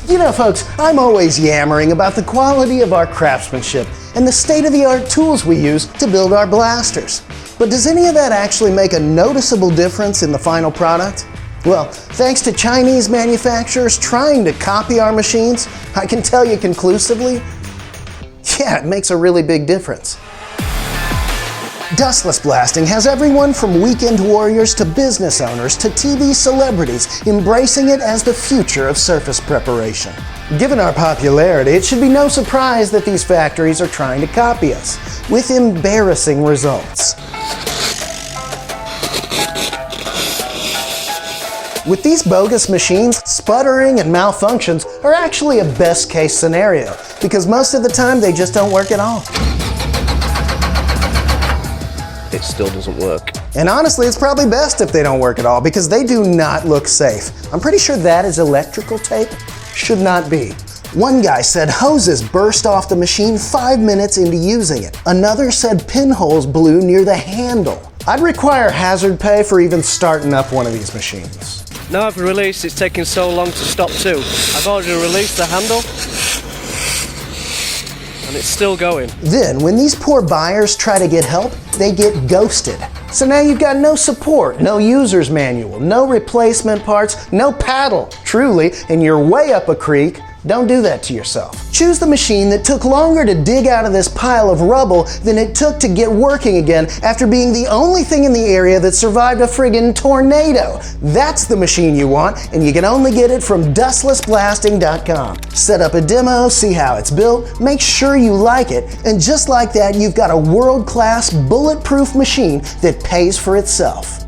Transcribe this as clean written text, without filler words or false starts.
You know, folks, I'm always yammering about the quality of our craftsmanship and the state-of-the-art tools we use to build our blasters. But does any of that actually make a noticeable difference in the final product? Well, thanks to Chinese manufacturers trying to copy our machines, I can tell you conclusively, yeah, it makes a really big difference. Dustless Blasting has everyone from weekend warriors to business owners to TV celebrities embracing it as the future of surface preparation. Given our popularity, it should be no surprise that these factories are trying to copy us, with embarrassing results. With these bogus machines, sputtering and malfunctions are actually a best-case scenario, because most of the time they just don't work at all. It still doesn't work. And honestly, it's probably best if they don't work at all, because they do not look safe. I'm pretty sure that is electrical tape. Should not be. One guy said hoses burst off the machine 5 minutes into using it. Another said pinholes blew near the handle. I'd require hazard pay for even starting up one of these machines. Now I've released, it's taking so long to stop too. I've already released the handle, and it's still going. Then, when these poor buyers try to get help, they get ghosted. So now you've got no support, no user's manual, no replacement parts, no paddle. Truly, and you're way up a creek. Don't do that to yourself. Choose the machine that took longer to dig out of this pile of rubble than it took to get working again after being the only thing in the area that survived a friggin' tornado. That's the machine you want, and you can only get it from dustlessblasting.com. Set up a demo, see how it's built, make sure you like it, and just like that, you've got a world-class, bulletproof machine that pays for itself.